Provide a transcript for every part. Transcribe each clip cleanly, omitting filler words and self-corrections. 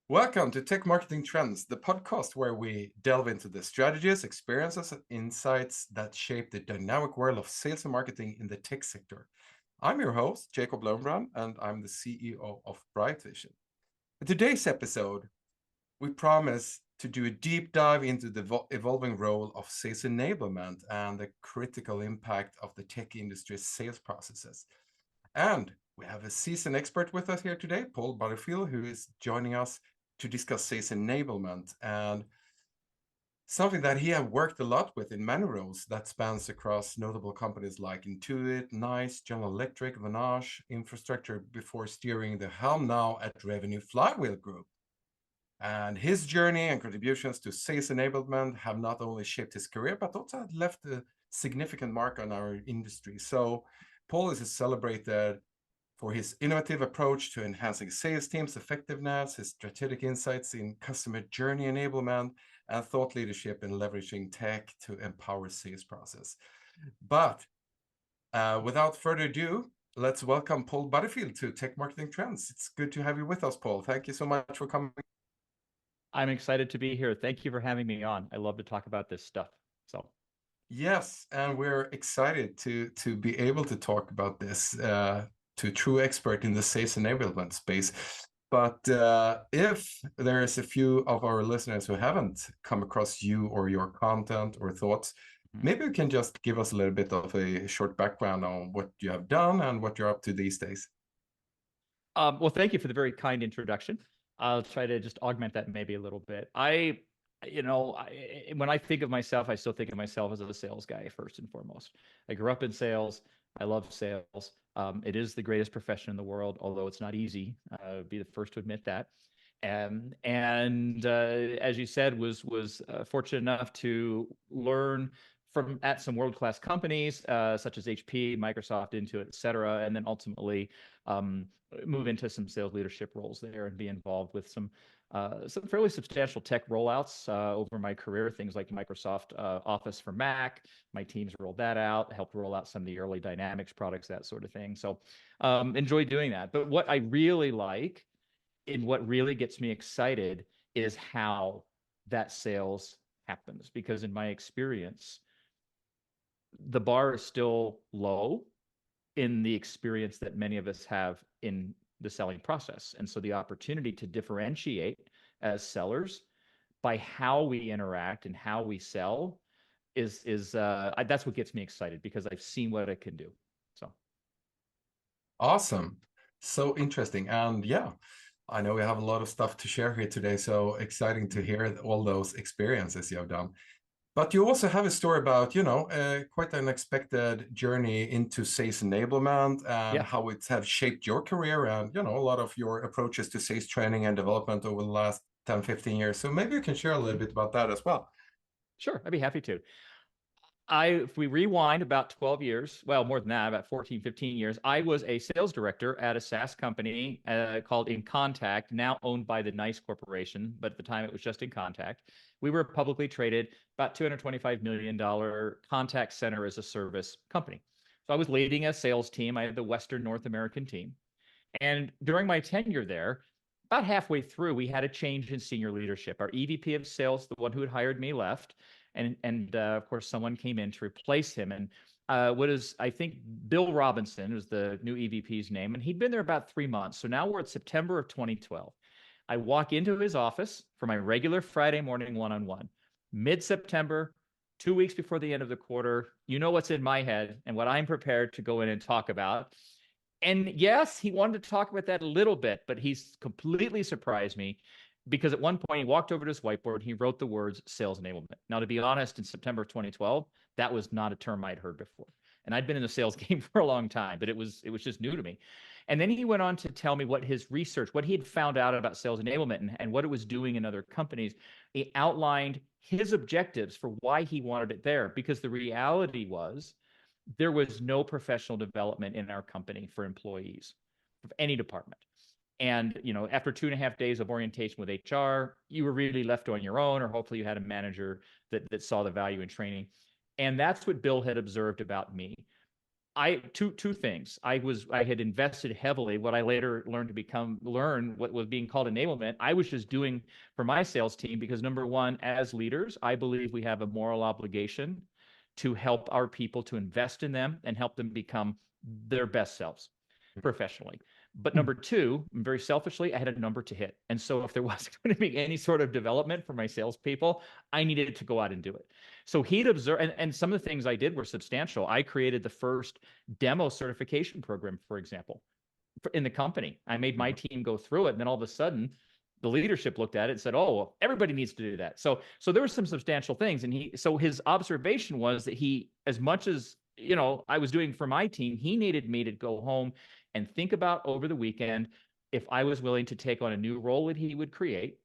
Welcome to Tech Marketing Trends, the podcast where we delve into the strategies, experiences, and insights that shape the dynamic world of sales and marketing in the tech sector. I'm your host, Jacob Löfbrand, and I'm the CEO of Bright Vision. In today's episode, we promise to do a deep dive into the evolving role of sales enablement and the critical impact of the tech industry's sales processes. And we have a seasoned expert with us here today, Paul Butterfield, who is joining us to discuss sales enablement and something that he has worked a lot with in many roles that spans across notable companies like Intuit, NICE, General Electric, Vonage, Infrastructure before steering the helm now at Revenue Flywheel Group. And his journey and contributions to sales enablement have not only shaped his career, but also left a significant mark on our industry. So Paul is celebrated for his innovative approach to enhancing sales teams' effectiveness, his strategic insights in customer journey enablement, and thought leadership in leveraging tech to empower sales process. But without further ado, let's welcome Paul Butterfield to Tech Marketing Trends. It's good to have you with us, Paul. Thank you so much for coming. I'm excited to be here. Thank you for having me on. I love to talk about this stuff. So, Yes, and we're excited to be able to talk about this to a true expert in the sales enablement space. But if there is a few of our listeners who haven't come across you or your content or thoughts, maybe you can just give us a little bit of a short background on what you have done and what you're up to these days. well, thank you for the very kind introduction. I'll try to just augment that maybe a little bit. When I think of myself, I still think of myself as a sales guy first and foremost. I grew up in sales. I love sales. It is the greatest profession in the world, although it's not easy. Be the first to admit that. And as you said, was fortunate enough to learn from at some world-class companies such as HP, Microsoft, Intuit, et cetera, and then ultimately move into some sales leadership roles there and be involved with some fairly substantial tech rollouts over my career. Things like Microsoft Office for Mac. My teams rolled that out, helped roll out some of the early Dynamics products, that sort of thing. So enjoy doing that. But what I really like and what really gets me excited is how that sales happens. Because in my experience, the bar is still low in the experience that many of us have in the selling process. And so the opportunity to differentiate as sellers by how we interact and how we sell is that's what gets me excited because I've seen what it can do. So Awesome. So interesting. And yeah, I know we have a lot of stuff to share here today. So exciting to hear all those experiences you have done. But you also have a story about, quite an unexpected journey into sales enablement and yeah, how it have shaped your career and, a lot of your approaches to sales training and development over the last 10, 15 years. So maybe you can share a little bit about that as well. sure, I'd be happy to. If we rewind about 12 years, well, more than that, about 14, 15 years, I was a sales director at a SaaS company called In Contact, now owned by the NICE Corporation, but at the time it was just In Contact. We were publicly traded, about $225 million contact center as a service company. So I was leading a sales team. I had the Western North American team. And during my tenure there, about halfway through, we had a change in senior leadership. Our EVP of sales, the one who had hired me, left and of course someone came in to replace him. And I think Bill Robinson was the new EVP's name, and he'd been there about 3 months. So now we're at September of 2012. I walk into his office for my regular Friday morning one-on-one, mid-September, 2 weeks before the end of the quarter. You know what's in my head and what I'm prepared to go in and talk about. And yes, he wanted to talk about that a little bit, but he's completely surprised me because at one point he walked over to his whiteboard, he wrote the words sales enablement. Now, to be honest, in September of 2012, that was not a term I'd heard before. And I'd been in the sales game for a long time, but it was just new to me. And then he went on to tell me what his research, what he had found out about sales enablement and what it was doing in other companies. He outlined his objectives for why he wanted it there, because the reality was there was no professional development in our company for employees of any department. And, after 2.5 days of orientation with HR, you were really left on your own, or hopefully you had a manager that saw the value in training. And that's what Bill had observed about me. two things. I had invested heavily, what I later learned to learn what was being called enablement. I was just doing for my sales team because, number one, as leaders, I believe we have a moral obligation to help our people, to invest in them and help them become their best selves professionally. But number two, very selfishly, I had a number to hit. And so if there wasn't going to be any sort of development for my salespeople, I needed to go out and do it. So he'd observe, and some of the things I did were substantial. I created the first demo certification program, for example, in the company. I made my team go through it. And then all of a sudden, the leadership looked at it and said, "Oh, well, everybody needs to do that." So there were some substantial things. And so his observation was that as much as, I was doing for my team, he needed me to go home and think about over the weekend if I was willing to take on a new role that he would create,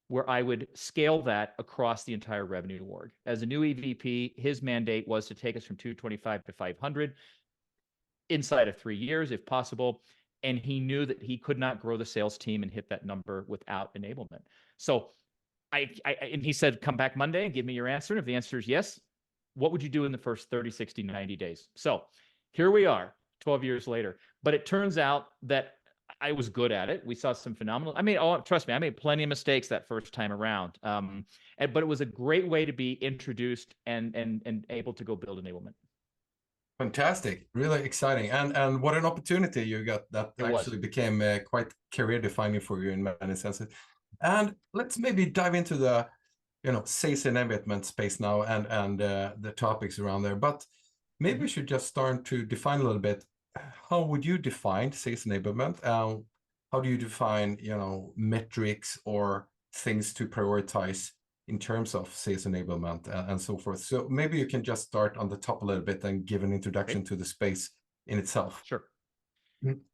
where I would scale that across the entire revenue org. As a new EVP, his mandate was to take us from 225 to 500 inside of 3 years, if possible. And he knew that he could not grow the sales team and hit that number without enablement. So and he said, come back Monday and give me your answer. And if the answer is yes, what would you do in the first 30, 60, 90 days? So here we are 12 years later. But it turns out that I was good at it. We saw some phenomenal. Trust me, I made plenty of mistakes that first time around. But it was a great way to be introduced and able to go build enablement. Fantastic, really exciting, and what an opportunity you got that actually became quite career defining for you in many senses. And let's maybe dive into the sales enablement space now and the topics around there. But maybe we should just start to define a little bit. How would you define sales enablement? How do you define metrics or things to prioritize in terms of sales enablement and so forth? So maybe you can just start on the top a little bit and give an introduction to the space in itself. Sure.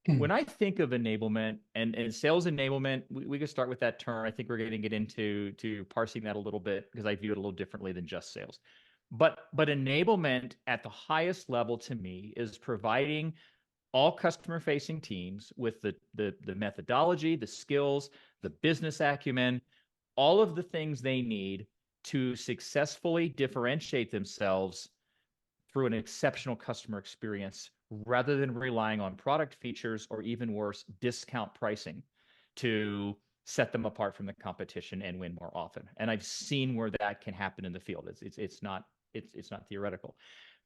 When I think of enablement and sales enablement, we can start with that term. I think we're going to get into parsing that a little bit because I view it a little differently than just sales. But enablement at the highest level to me is providing all customer-facing teams with the methodology, the skills, the business acumen, all of the things they need to successfully differentiate themselves through an exceptional customer experience rather than relying on product features or, even worse, discount pricing to set them apart from the competition and win more often. And I've seen where that can happen in the field. It's not theoretical.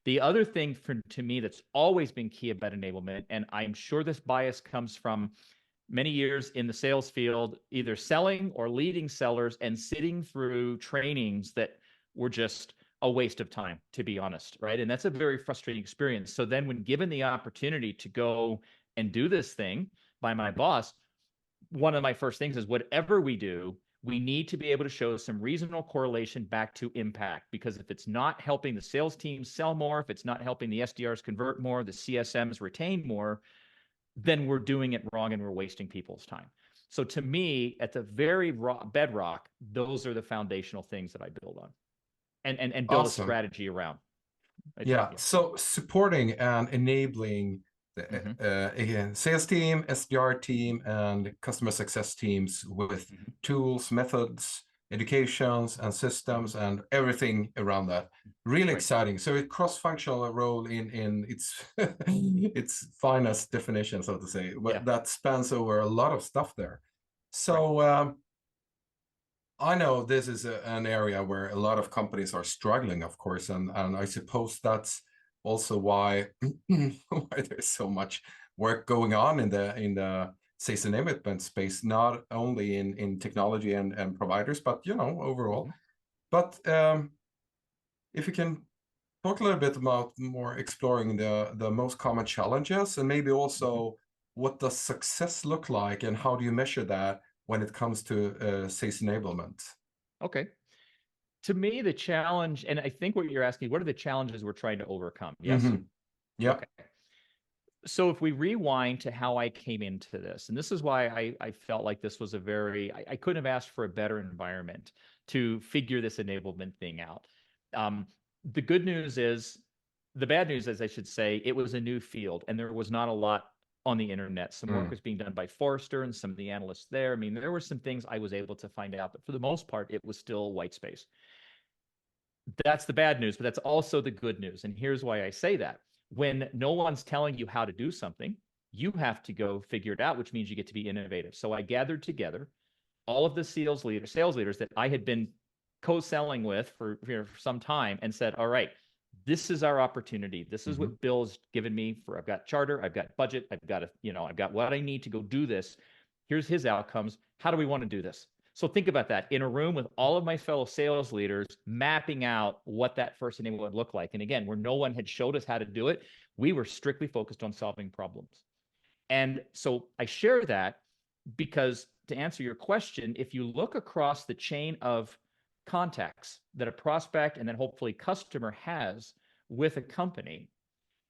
The other thing to me that's always been key about enablement, and I'm sure this bias comes from many years in the sales field, either selling or leading sellers and sitting through trainings that were just a waste of time, to be honest, right? And that's a very frustrating experience. So then when given the opportunity to go and do this thing by my boss, one of my first things is whatever we do, we need to be able to show some reasonable correlation back to impact, because if it's not helping the sales team sell more, if it's not helping the SDRs convert more, the CSMs retain more, then we're doing it wrong and we're wasting people's time. So to me, at the very bedrock, those are the foundational things that I build on and build Awesome. a strategy around. Yeah. So supporting and enabling the again, sales team, SDR team, and customer success teams with tools, methods, educations, and systems, and everything around that. Really exciting. So a cross-functional role in its its finest definition, so to say, that spans over a lot of stuff there. So I know this is an area where a lot of companies are struggling, of course, and I suppose that's also why there's so much work going on in the sales enablement space, not only in technology and providers, but overall. But if you can talk a little bit about more exploring the most common challenges, and maybe also what does success look like and how do you measure that when it comes to sales enablement? Okay. To me, the challenge, and I think what you're asking, what are the challenges we're trying to overcome? Yes. Yeah. Okay. So if we rewind to how I came into this, and this is why I felt like this was I couldn't have asked for a better environment to figure this enablement thing out. The good news is, the bad news is, I should say, it was a new field and there was not a lot on the internet. Some work was being done by Forrester and some of the analysts there. I mean, there were some things I was able to find out, but for the most part, it was still white space. That's the bad news, but that's also the good news. And here's why I say that. When no one's telling you how to do something, you have to go figure it out, which means you get to be innovative. So I gathered together all of the sales leaders that I had been co-selling with for some time and said, all right, this is our opportunity. This is what Bill's given me for, I've got charter, I've got budget, I've got I've got what I need to go do this. Here's his outcomes. How do we want to do this? So think about that in a room with all of my fellow sales leaders, mapping out what that first enablement would look like. And again, where no one had showed us how to do it, we were strictly focused on solving problems. And so I share that because, to answer your question, if you look across the chain of contacts that a prospect and then hopefully customer has with a company,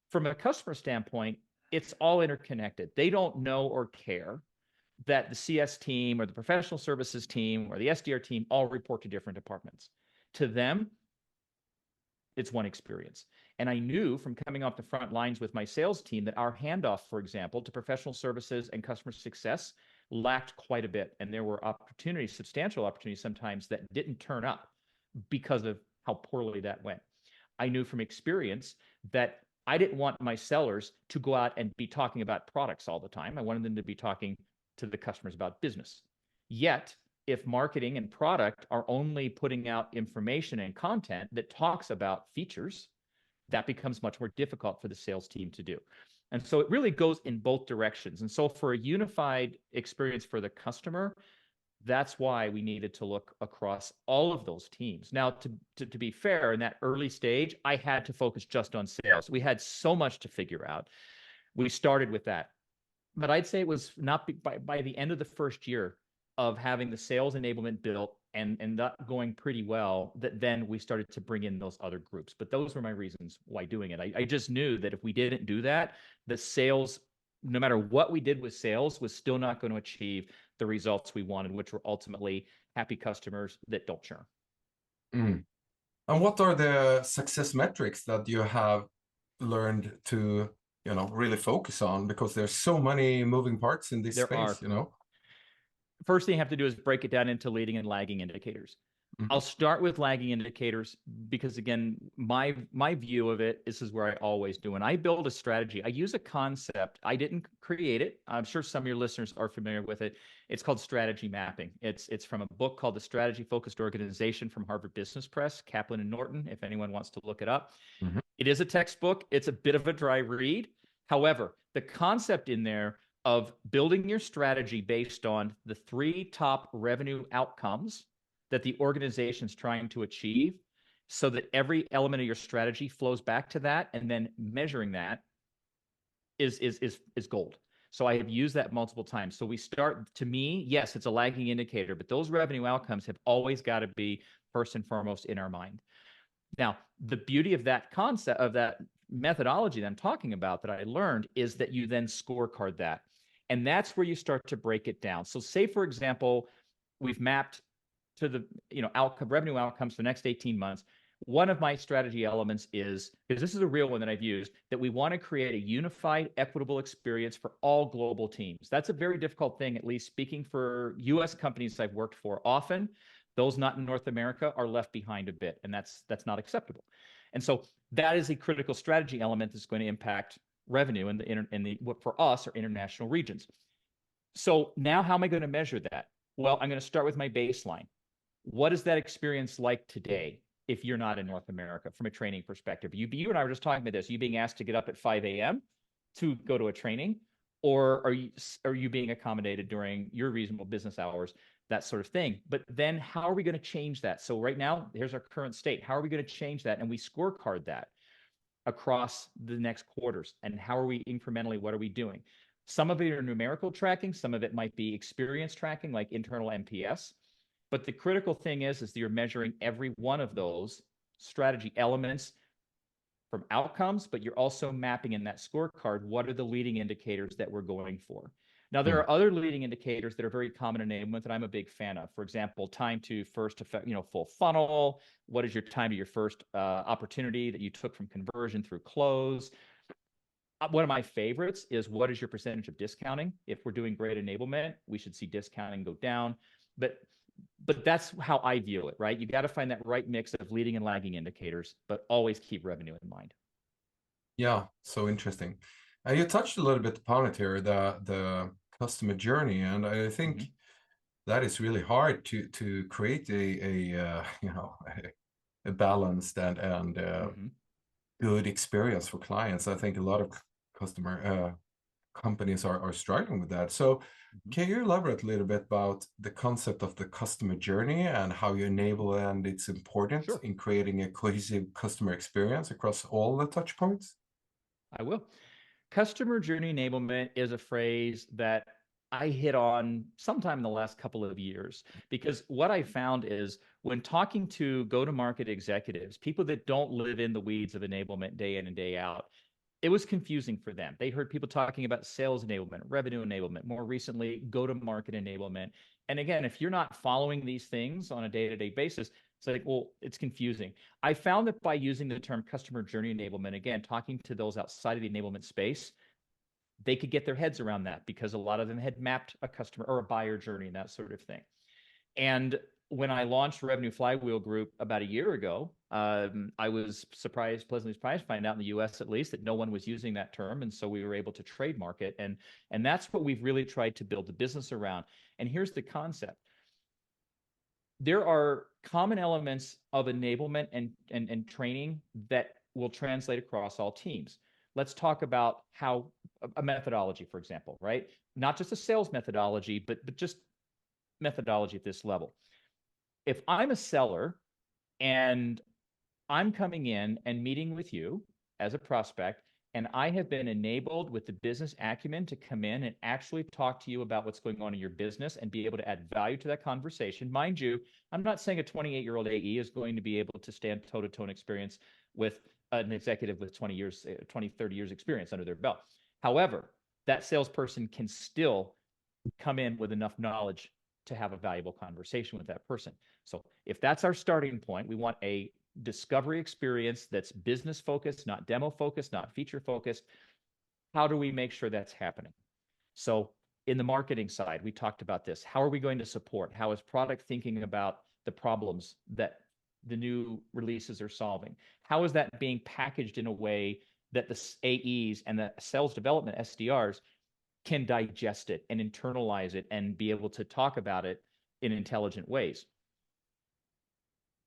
from a customer standpoint, it's all interconnected. They don't know or care that the CS team or the professional services team or the SDR team all report to different departments. To them, it's one experience. And I knew from coming off the front lines with my sales team that our handoff, for example, to professional services and customer success lacked quite a bit. And there were opportunities, substantial opportunities sometimes, that didn't turn up because of how poorly that went. I knew from experience that I didn't want my sellers to go out and be talking about products all the time. I wanted them to be talking to the customers about business. Yet, if marketing and product are only putting out information and content that talks about features, that becomes much more difficult for the sales team to do. And so it really goes in both directions. And so for a unified experience for the customer, that's why we needed to look across all of those teams. Now, to be fair, in that early stage, I had to focus just on sales. We had so much to figure out. We started with that. But I'd say it was not by the end of the first year of having the sales enablement built and that going pretty well, that then we started to bring in those other groups. But those were my reasons why doing it. I just knew that if we didn't do that, the sales, no matter what we did with sales, was still not going to achieve the results we wanted, which were ultimately happy customers that don't churn. Mm. And what are the success metrics that you have learned to, really focus on? Because there's so many moving parts in this space, First thing you have to do is break it down into leading and lagging indicators. I'll start with lagging indicators because, again, my view of it, this is where I always do. When I build a strategy, I use a concept. I didn't create it. I'm sure some of your listeners are familiar with it. It's called strategy mapping. It's from a book called The Strategy Focused Organization from Harvard Business Press, Kaplan and Norton, if anyone wants to look it up. It is a textbook. It's a bit of a dry read. However, the concept in there of building your strategy based on the 3 top revenue outcomes that the organization's trying to achieve, so that every element of your strategy flows back to that, and then measuring that is gold. So I have used that multiple times. So we start, to me, yes, it's a lagging indicator, but those revenue outcomes have always got to be first and foremost in our mind. Now, the beauty of that concept, of that methodology that I'm talking about, that I learned, is that you then scorecard that. And that's where you start to break it down. So say, for example, we've mapped to the revenue outcomes for the next 18 months. One of my strategy elements is, because this is a real one that I've used, that we want to create a unified, equitable experience for all global teams. That's a very difficult thing, at least speaking for US companies I've worked for. Often, those not in North America are left behind a bit, and that's not acceptable. And so that is a critical strategy element that's going to impact revenue in what for us are international regions. So now how am I going to measure that? Well, I'm going to start with my baseline. What is that experience like today if you're not in North America from a training perspective? You and I were just talking about this. Are you being asked to get up at 5 a.m. to go to a training? Or are you being accommodated during your reasonable business hours, that sort of thing? But then how are we going to change that? So right now, here's our current state. How are we going to change that? And we scorecard that across the next quarters. And how are we incrementally, what are we doing? Some of it are numerical tracking. Some of it might be experience tracking, like internal NPS. But the critical thing is that you're measuring every one of those strategy elements from outcomes, but you're also mapping in that scorecard, what are the leading indicators that we're going for? Now, there are other leading indicators that are very common in enablement that I'm a big fan of. For example, time to first, full funnel. What is your time to your first opportunity that you took from conversion through close? One of my favorites is, what is your percentage of discounting? If we're doing great enablement, we should see discounting go down. But that's how I view it, right? You got to find that right mix of leading and lagging indicators, but always keep revenue in mind. Yeah, so interesting. And you touched a little bit upon it here, the customer journey, and I think Hmm. that is really hard to create you know, a balanced and Hmm. good experience for clients. I think a lot of customer companies are struggling with that. So Hmm. can you elaborate a little bit about the concept of the customer journey and how you enable and it's important Sure, in creating a cohesive customer experience across all the touch points? I will. Customer journey enablement is a phrase that I hit on sometime in the last couple of years because what I found is when talking to go-to-market executives, people that don't live in the weeds of enablement day in and day out, it was confusing for them. They heard people talking about sales enablement, revenue enablement, more recently, go-to-market enablement. And again, if you're not following these things on a day-to-day basis, it's like, well, it's confusing. I found that by using the term customer journey enablement, again, talking to those outside of the enablement space, they could get their heads around that because a lot of them had mapped a customer or a buyer journey and that sort of thing. And when I launched Revenue Flywheel Group about a year ago, I was pleasantly surprised to find out in the US at least that no one was using that term. And so we were able to trademark it. And that's what we've really tried to build the business around. And here's the concept. There are common elements of enablement and training that will translate across all teams. Let's talk about how a methodology, for example, right? Not just a sales methodology, but just methodology at this level. If I'm a seller and I'm coming in and meeting with you as a prospect, and I have been enabled with the business acumen to come in and actually talk to you about what's going on in your business and be able to add value to that conversation. Mind you, I'm not saying a 28-year-old AE is going to be able to stand toe-to-toe experience with an executive with 20 years, 20, 30 years experience under their belt. However, that salesperson can still come in with enough knowledge to have a valuable conversation with that person. So if that's our starting point, we want a discovery experience that's business focused, not demo focused, not feature focused. How do we make sure that's happening? So in the marketing side, we talked about this. How are we going to support? How is product thinking about the problems that the new releases are solving? How is that being packaged in a way that the AEs and the sales development SDRs can digest it and internalize it and be able to talk about it in intelligent ways?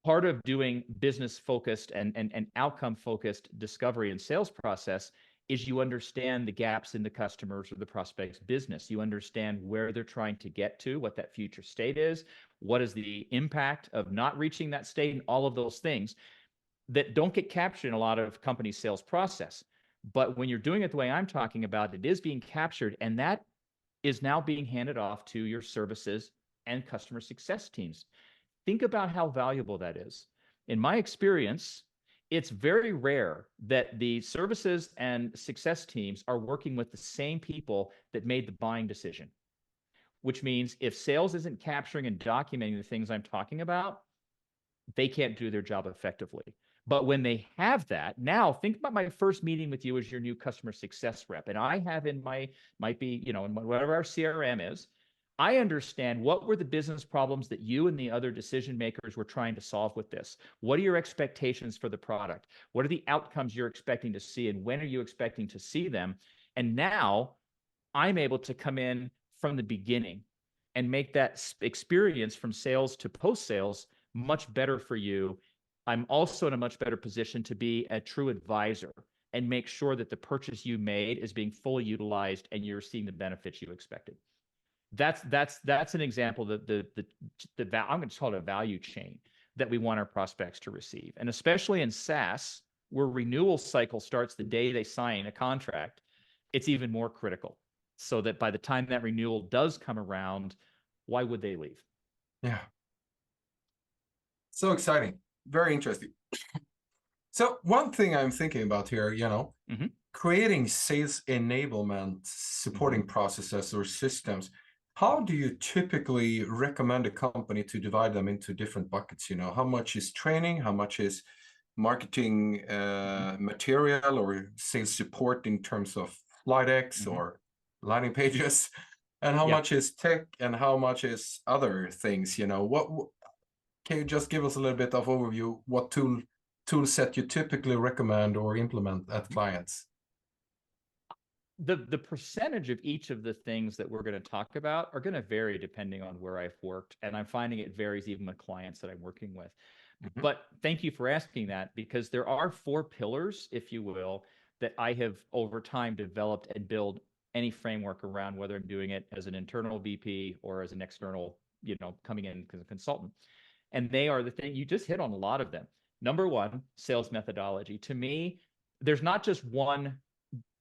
Part of doing business focused and outcome focused discovery and sales process is you understand the gaps in the customers or the prospect's business. You understand where they're trying to get to, what that future state is, what is the impact of not reaching that state, and all of those things that don't get captured in a lot of company sales process. But when you're doing it the way I'm talking about, it is being captured, and that is now being handed off to your services and customer success teams. Think about how valuable that is. In my experience, it's very rare that the services and success teams are working with the same people that made the buying decision, which means if sales isn't capturing and documenting the things I'm talking about, they can't do their job effectively. But when they have that, now think about my first meeting with you as your new customer success rep. And I have in my, might be, in whatever our CRM is, I understand what were the business problems that you and the other decision makers were trying to solve with this. What are your expectations for the product? What are the outcomes you're expecting to see? And when are you expecting to see them? And now I'm able to come in from the beginning and make that experience from sales to post sales much better for you. I'm also in a much better position to be a true advisor and make sure that the purchase you made is being fully utilized and you're seeing the benefits you expected. That's an example that I'm going to call it a value chain that we want our prospects to receive. And especially in SaaS, where renewal cycle starts the day they sign a contract, it's even more critical. So that by the time that renewal does come around, why would they leave? Yeah, so exciting, very interesting. So one thing I'm thinking about here, Mm-hmm. creating sales enablement Mm-hmm. supporting processes or systems, how do you typically recommend a company to divide them into different buckets? How much is training, how much is marketing Mm-hmm. material or sales support in terms of slide decks Mm-hmm. or landing pages, and how Yeah. much is tech and how much is other things? What can you just give us a little bit of overview? What tool tool set you typically recommend or implement at clients? The percentage of each of the things that we're going to talk about are going to vary depending on where I've worked, and I'm finding it varies even with clients that I'm working with. Mm-hmm. But thank you for asking that, because there are 4 pillars, if you will, that I have over time developed and build any framework around, whether I'm doing it as an internal VP or as an external, coming in as a consultant. And they are the thing you just hit on a lot of them. Number 1, sales methodology. To me, there's not just one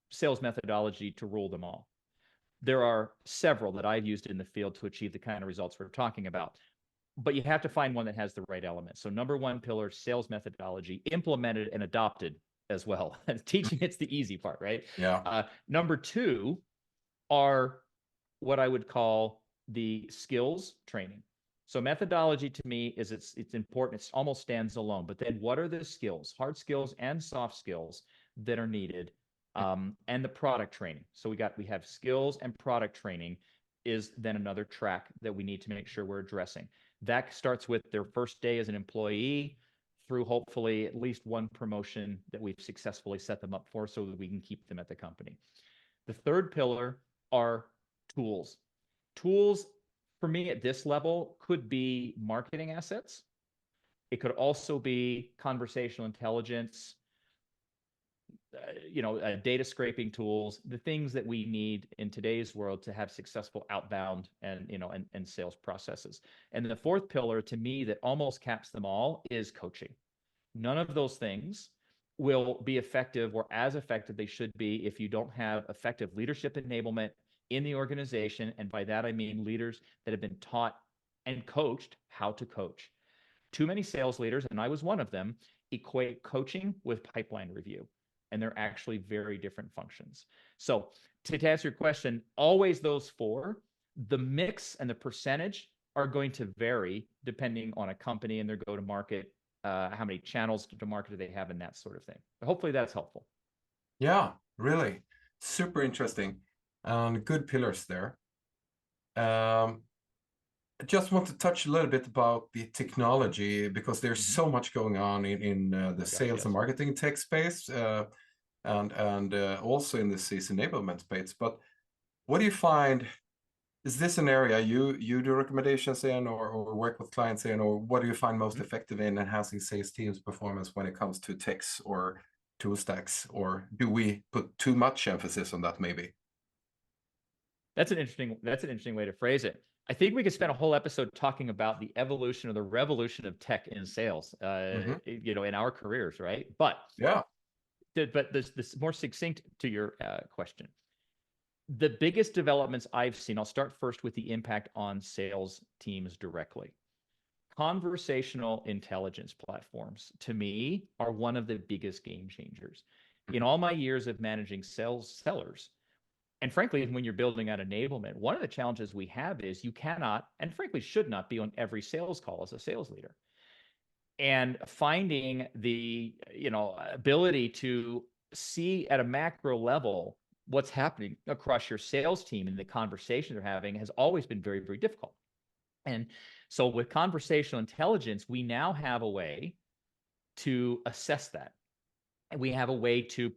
sales methodology to rule them all. There are several that I've used in the field to achieve the kind of results we're talking about. But you have to find one that has the right elements. So number 1 pillar, sales methodology, implemented and adopted as well. Teaching, it's the easy part, right? Yeah. Number 2 are what I would call the skills training. So methodology to me is it's important. It almost stands alone. But then what are the skills, hard skills and soft skills that are needed? And the product training. So we have skills and product training is then another track that we need to make sure we're addressing. That starts with their first day as an employee through hopefully at least one promotion that we've successfully set them up for so that we can keep them at the company. The third pillar are tools. Tools for me at this level could be marketing assets. It could also be conversational intelligence, data scraping tools, the things that we need in today's world to have successful outbound and sales processes. And the fourth pillar to me that almost caps them all is coaching. None of those things will be effective or as effective they should be if you don't have effective leadership enablement in the organization. And by that, I mean leaders that have been taught and coached how to coach. Too many sales leaders, and I was one of them, equate coaching with pipeline review. And they're actually very different functions. So to answer your question, always those 4, the mix and the percentage are going to vary depending on a company and their go-to-market, how many channels to market do they have, and that sort of thing. But hopefully that's helpful. Yeah, really. Super interesting. And good pillars there. I just want to touch a little bit about the technology because there's so much going on in the sales and marketing tech space and also in the sales enablement space. But what do you find? Is this an area you do recommendations in or work with clients in, or what do you find most effective in enhancing sales teams' performance when it comes to techs or tool stacks? Or do we put too much emphasis on that maybe? That's an interesting way to phrase it. I think we could spend a whole episode talking about the evolution or the revolution of tech in sales, in our careers, right? But yeah, this more succinct to your question. The biggest developments I've seen, I'll start first with the impact on sales teams directly. Conversational intelligence platforms, to me, are one of the biggest game changers. In all my years of managing sellers, and frankly, when you're building out enablement, one of the challenges we have is you cannot, and frankly should not, be on every sales call as a sales leader. And finding the ability to see at a macro level what's happening across your sales team and the conversation they're having has always been very, very difficult. And so with conversational intelligence, we now have a way to assess that. And we have a way to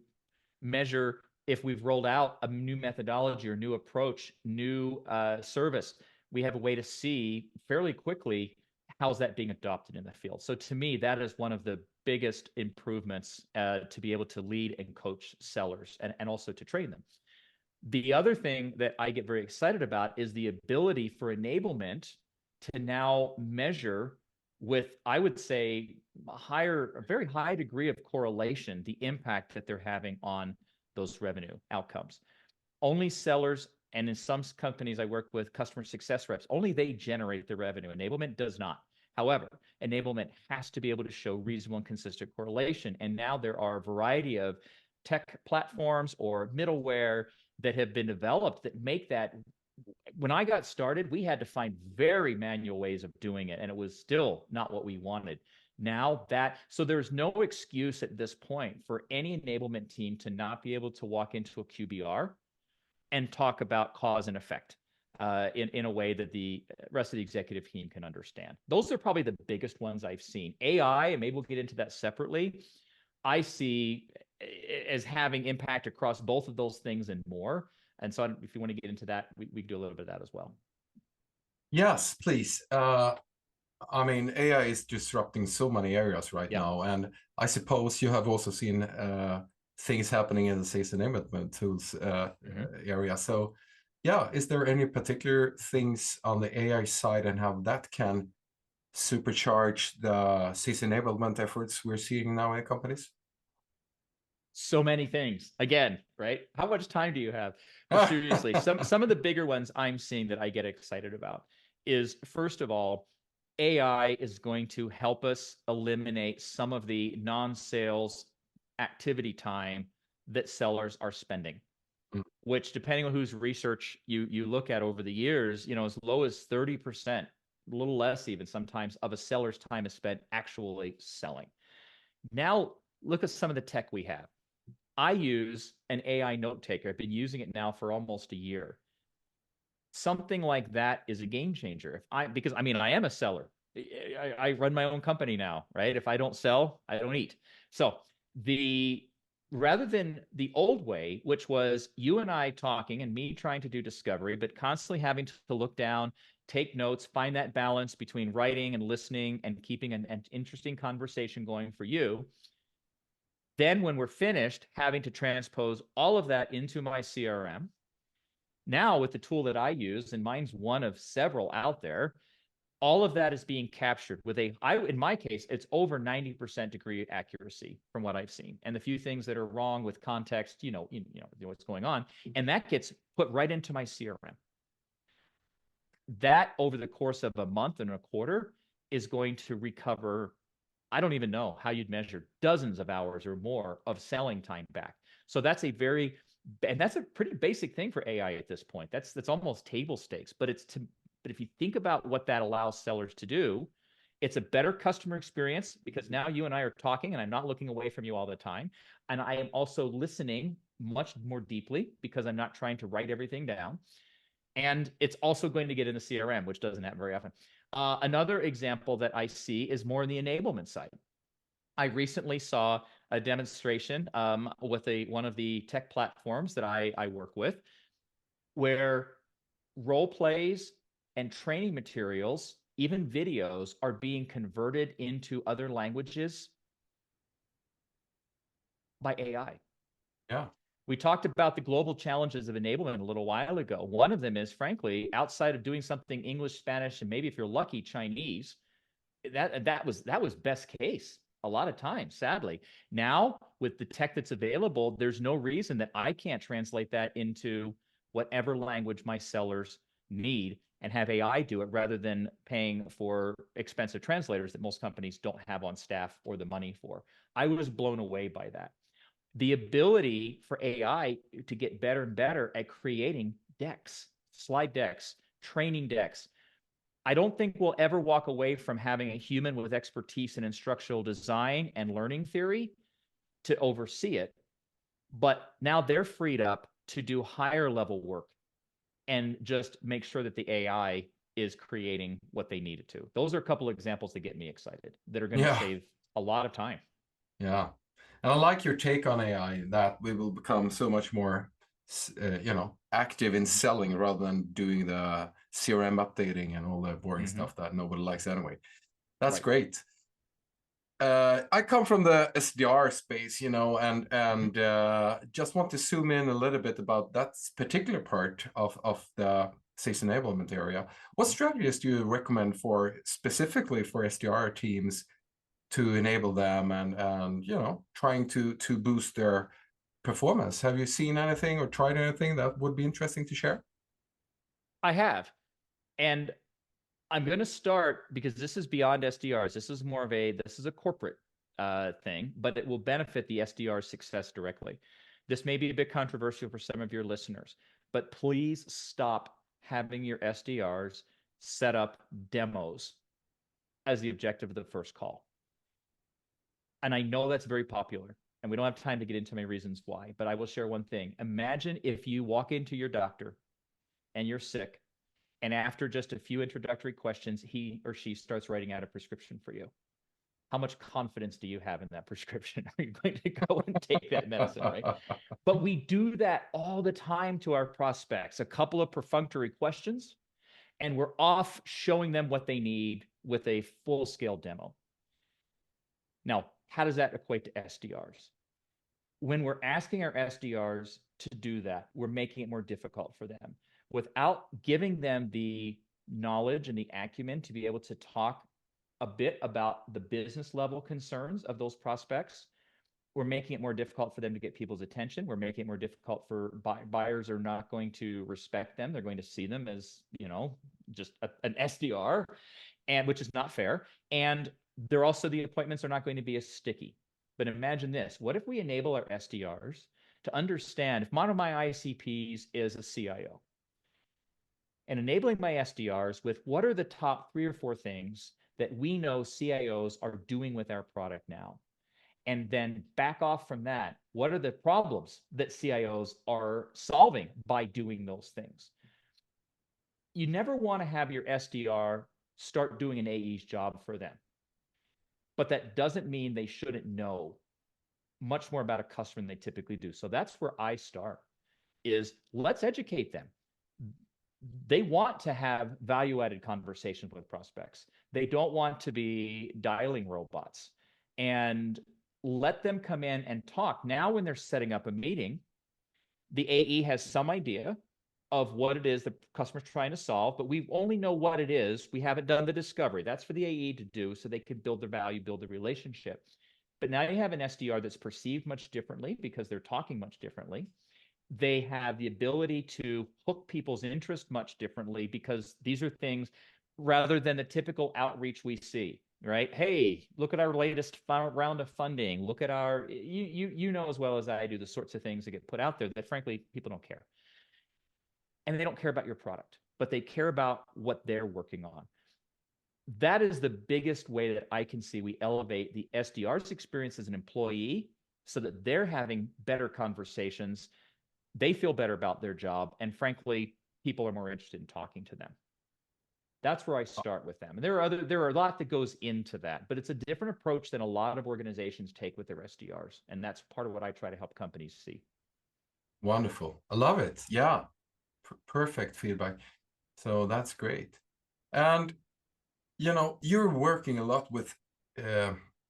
measure if we've rolled out a new methodology or new approach, new service. We have a way to see fairly quickly how's that being adopted in the field. So to me, that is one of the biggest improvements to be able to lead and coach sellers and also to train them. The other thing that I get very excited about is the ability for enablement to now measure with, I would say, a very high degree of correlation, the impact that they're having on those revenue outcomes. Only sellers, and in some companies I work with, customer success reps, only they generate the revenue. Enablement does not. However, enablement has to be able to show reasonable and consistent correlation. And now there are a variety of tech platforms or middleware that have been developed that make that. When I got started, we had to find very manual ways of doing it, and it was still not what we wanted. So there's no excuse at this point for any enablement team to not be able to walk into a QBR and talk about cause and effect. in a way that the rest of the executive team can understand. Those are probably the biggest ones I've seen. AI, and maybe we'll get into that separately, I see as having impact across both of those things and more. And so if you want to get into that, we can do a little bit of that as well. Yes, please. I mean, AI is disrupting so many areas right Yeah. now, and I suppose you have also seen things happening in the sales enablement tools area. So, yeah, is there any particular things on the AI side and how that can supercharge the sales enablement efforts we're seeing now in companies? So many things. Again, right? How much time do you have? But seriously, some of the bigger ones I'm seeing that I get excited about is, first of all, AI is going to help us eliminate some of the non-sales activity time that sellers are spending, which, depending on whose research you look at over the years, as low as 30%, a little less even sometimes, of a seller's time is spent actually selling. Now, look at some of the tech we have. I use an AI note taker. I've been using it now for almost a year. Something like that is a game changer. Because I mean, I am a seller. I run my own company now, right? If I don't sell, I don't eat. So rather than the old way, which was you and I talking and me trying to do discovery, but constantly having to look down, take notes, find that balance between writing and listening and keeping an interesting conversation going for you. Then when we're finished, having to transpose all of that into my CRM. Now with the tool that I use, and mine's one of several out there, all of that is being captured with in my case, it's over 90% degree accuracy from what I've seen. And the few things that are wrong with context, you know what's going on. And that gets put right into my CRM. That over the course of a month and a quarter is going to recover, I don't even know how you'd measure, dozens of hours or more of selling time back. So that's that's a pretty basic thing for AI at this point. That's almost table stakes, but if you think about what that allows sellers to do, it's a better customer experience because now you and I are talking and I'm not looking away from you all the time. And I am also listening much more deeply because I'm not trying to write everything down. And it's also going to get in the CRM, which doesn't happen very often. Another example that I see is more on the enablement side. I recently saw a demonstration with one of the tech platforms that I work with, where role plays and training materials, even videos, are being converted into other languages by AI. Yeah. We talked about the global challenges of enablement a little while ago. One of them is, frankly, outside of doing something English, Spanish, and maybe if you're lucky, Chinese, that was best case a lot of times, sadly. Now, with the tech that's available, there's no reason that I can't translate that into whatever language my sellers need and have AI do it rather than paying for expensive translators that most companies don't have on staff or the money for. I was blown away by that. The ability for AI to get better and better at creating decks, slide decks, training decks. I don't think we'll ever walk away from having a human with expertise in instructional design and learning theory to oversee it. But now they're freed up to do higher level work and just make sure that the AI is creating what they need it to. Those are a couple of examples that get me excited that are going to save a lot of time. Yeah. And I like your take on AI, that we will become so much more, active in selling rather than doing the CRM updating and all the boring stuff that nobody likes anyway. That's great. I come from the SDR space, and just want to zoom in a little bit about that particular part of the sales enablement area. What strategies do you recommend specifically for SDR teams to enable them and trying to boost their performance? Have you seen anything or tried anything that would be interesting to share? I have. And I'm going to start because this is beyond SDRs. This is a corporate thing, but it will benefit the SDR success directly. This may be a bit controversial for some of your listeners, but please stop having your SDRs set up demos as the objective of the first call. And I know that's very popular, and we don't have time to get into my reasons why, but I will share one thing. Imagine if you walk into your doctor and you're sick And after just a few introductory questions, he or she starts writing out a prescription for you. How much confidence do you have in that prescription? Are you going to go and take that medicine, right? But we do that all the time to our prospects, a couple of perfunctory questions, and we're off showing them what they need with a full-scale demo. Now, how does that equate to SDRs? When we're asking our SDRs to do that, we're making it more difficult for them. Without giving them the knowledge and the acumen to be able to talk a bit about the business level concerns of those prospects, we're making it more difficult for them to get people's attention. We're making it more difficult for buyers are not going to respect them. They're going to see them as, just an SDR, and which is not fair. And they're also, the appointments are not going to be as sticky. But imagine this. What if we enable our SDRs to understand if one of my ICPs is a CIO, and enabling my SDRs with what are the top 3 or 4 things that we know CIOs are doing with our product now? And then back off from that. What are the problems that CIOs are solving by doing those things? You never want to have your SDR start doing an AE's job for them. But that doesn't mean they shouldn't know much more about a customer than they typically do. So that's where I start, is let's educate them. They want to have value-added conversations with prospects. They don't want to be dialing robots. And let them come in and talk. Now, when they're setting up a meeting, the AE has some idea of what it is the customer's trying to solve, but we only know what it is. We haven't done the discovery. That's for the AE to do so they can build their value, build the relationship. But now you have an SDR that's perceived much differently because they're talking much differently. They have the ability to hook people's interest much differently because these are things rather than the typical outreach we see, right? Hey, look at our latest round of funding. Look at our, you know as well as I do, the sorts of things that get put out there that frankly, people don't care. And they don't care about your product, but they care about what they're working on. That is the biggest way that I can see we elevate the SDR's experience as an employee so that they're having better conversations. They feel better about their job. And frankly, people are more interested in talking to them. That's where I start with them. And there are a lot that goes into that, but it's a different approach than a lot of organizations take with their SDRs. And that's part of what I try to help companies see. Wonderful. I love it. Yeah. Perfect feedback. So that's great. And, you're working a lot with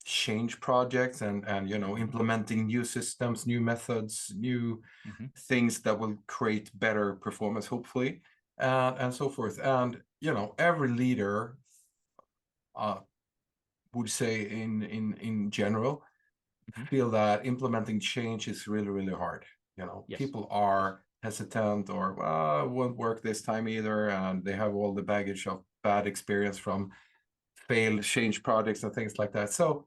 change projects and implementing new systems, new methods, new things that will create better performance, hopefully, and so forth. And, every leader would say in general, feel that implementing change is really, really hard. Yes. People are hesitant or, well, it won't work this time either. And they have all the baggage of bad experience from failed change projects and things like that. So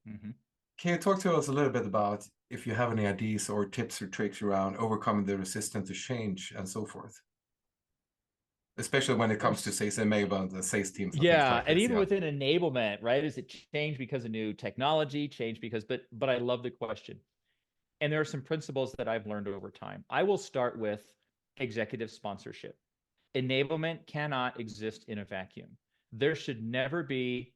can you talk to us a little bit about if you have any ideas or tips or tricks around overcoming the resistance to change and so forth? Especially when it comes to sales enablement, the sales teams. And even within enablement, right? Is it change because of new technology, change because, but I love the question. And there are some principles that I've learned over time. I will start with executive sponsorship. Enablement cannot exist in a vacuum. There should never be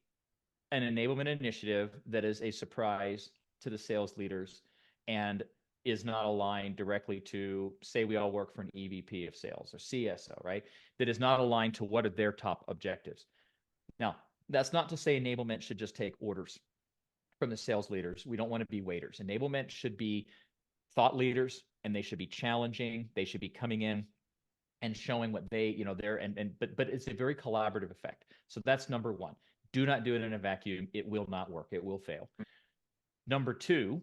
an enablement initiative that is a surprise to the sales leaders and is not aligned directly to, say, we all work for an EVP of sales or CSO, right? That is not aligned to what are their top objectives. Now, that's not to say enablement should just take orders from the sales leaders. We don't want to be waiters. Enablement should be thought leaders, and they should be challenging. They should be coming in and showing what they, but it's a very collaborative effect. So that's number one. Do not do it in a vacuum. It will not work. It will fail. Number two,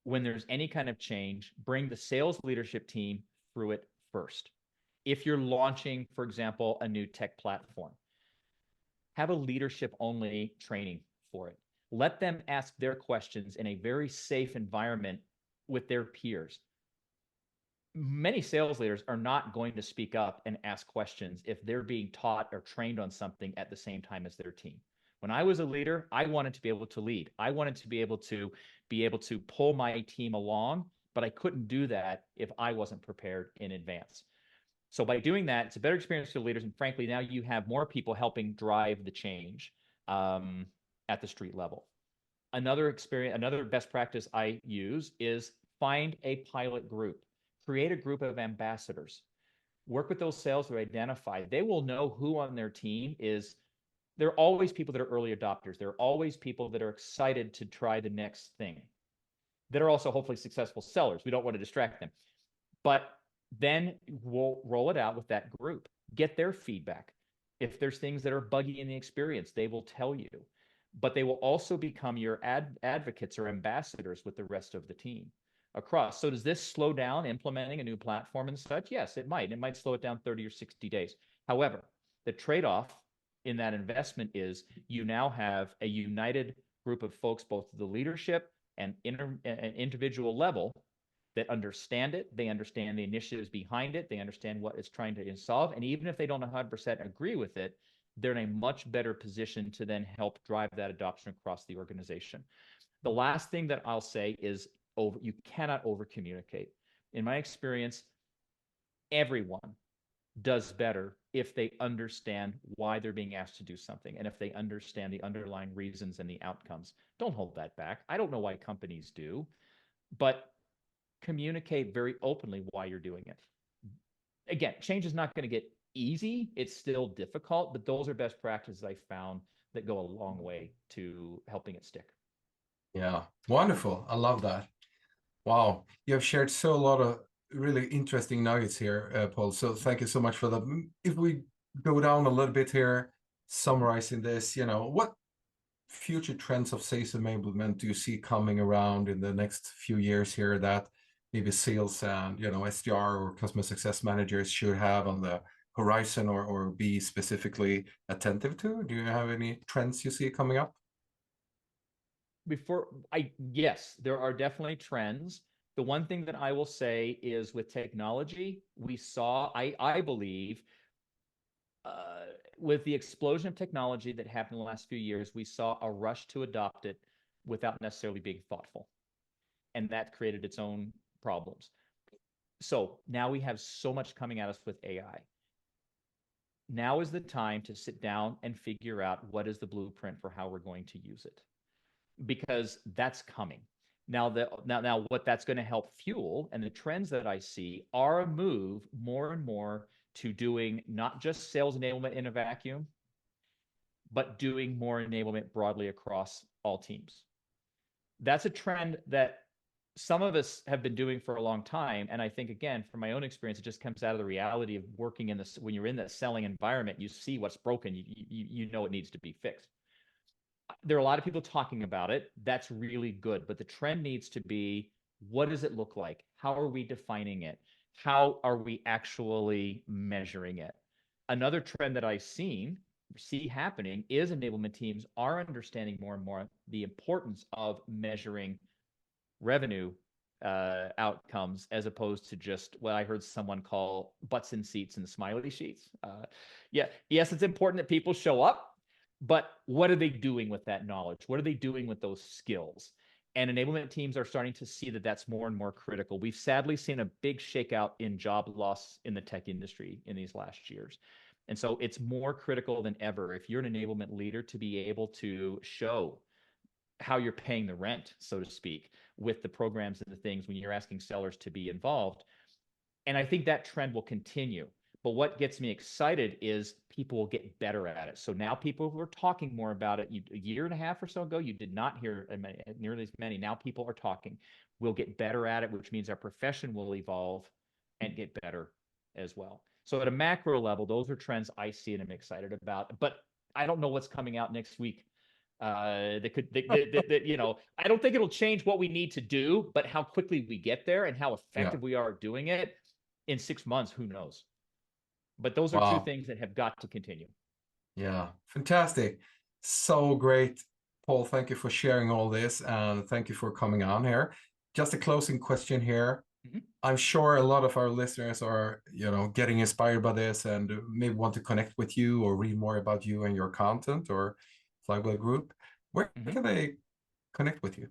when there's any kind of change, bring the sales leadership team through it first. If you're launching, for example, a new tech platform, have a leadership-only training for it. Let them ask their questions in a very safe environment with their peers. Many sales leaders are not going to speak up and ask questions if they're being taught or trained on something at the same time as their team. When I was a leader, I wanted to be able to lead. I wanted to be able to pull my team along, but I couldn't do that if I wasn't prepared in advance. So by doing that, it's a better experience for the leaders. And frankly, now you have more people helping drive the change at the street level. Another best practice I use is find a pilot group, create a group of ambassadors, work with those sales to identify. They will know who on their team is. There are always people that are early adopters. There are always people that are excited to try the next thing, that are also hopefully successful sellers. We don't want to distract them. But then we'll roll it out with that group, get their feedback. If there's things that are buggy in the experience, they will tell you. But they will also become your advocates or ambassadors with the rest of the team across. So does this slow down implementing a new platform and such? Yes, it might. It might slow it down 30 or 60 days. However, the trade-off in that investment is you now have a united group of folks, both the leadership and individual level, that understand it. They understand the initiatives behind it. They understand what it's trying to solve. And even if they don't 100% agree with it, they're in a much better position to then help drive that adoption across the organization. The last thing that I'll say is you cannot over communicate. In my experience, everyone does better if they understand why they're being asked to do something and if they understand the underlying reasons and the outcomes. Don't hold that back. I don't know why companies do, but communicate very openly why you're doing it. Again, change is not going to get easy. It's still difficult, but those are best practices I found that go a long way to helping it stick. Yeah, wonderful. I love that. Wow, you have shared so a lot of really interesting nuggets here, Paul. So thank you so much for that. If we go down a little bit here, summarizing this, what future trends of sales enablement do you see coming around in the next few years here that maybe sales and SDR or customer success managers should have on the horizon or be specifically attentive to? Do you have any trends you see coming up? Yes, there are definitely trends. The one thing that I will say is with technology, we saw, I believe, with the explosion of technology that happened in the last few years, we saw a rush to adopt it without necessarily being thoughtful. And that created its own problems. So now we have so much coming at us with AI. Now is the time to sit down and figure out what is the blueprint for how we're going to use it, because that's coming. Now what that's going to help fuel, and the trends that I see are a move more and more to doing not just sales enablement in a vacuum, but doing more enablement broadly across all teams. That's a trend that some of us have been doing for a long time. And I think, again, from my own experience, it just comes out of the reality of working in this. When you're in the selling environment, you see what's broken. You know it needs to be fixed. There are a lot of people talking about it. That's really good. But the trend needs to be, what does it look like? How are we defining it? How are we actually measuring it? Another trend that I've see happening is enablement teams are understanding more and more the importance of measuring revenue outcomes as opposed to just what I heard someone call butts in seats and smiley sheets. Yes, it's important that people show up, but what are they doing with that knowledge? What are they doing with those skills? And enablement teams are starting to see that that's more and more critical. We've sadly seen a big shakeout in job loss in the tech industry in these last years. And so it's more critical than ever, if you're an enablement leader, to be able to show how you're paying the rent, so to speak, with the programs and the things when you're asking sellers to be involved. And I think that trend will continue. But what gets me excited is people will get better at it. So now people who are talking more about it, a year and a half or so ago, you did not hear nearly as many. Now people are talking. We'll get better at it, which means our profession will evolve and get better as well. So at a macro level, those are trends I see and I'm excited about. But I don't know what's coming out next week. I don't think it'll change what we need to do, but how quickly we get there and how effective we are doing it in 6 months, who knows? But those are two things that have got to continue. Yeah, fantastic. So great. Paul, thank you for sharing all this and thank you for coming on here. Just a closing question here. I'm sure a lot of our listeners are, getting inspired by this and maybe want to connect with you or read more about you and your content or Flywheel Group. Where can they connect with you?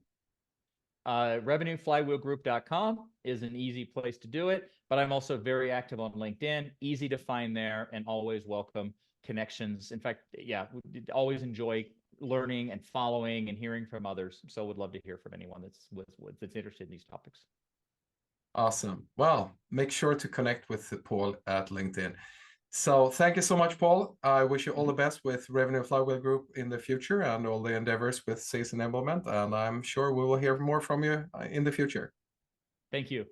revenueflywheelgroup.com is an easy place to do it, but I'm also very active on LinkedIn, easy to find there, and always welcome connections. In fact, yeah, always enjoy learning and following and hearing from others. So would love to hear from anyone that's interested in these topics. Awesome. Well, make sure to connect with Paul at LinkedIn. So thank you so much, Paul. I wish you all the best with Revenue Flywheel Group in the future and all the endeavors with sales enablement. And I'm sure we will hear more from you in the future. Thank you.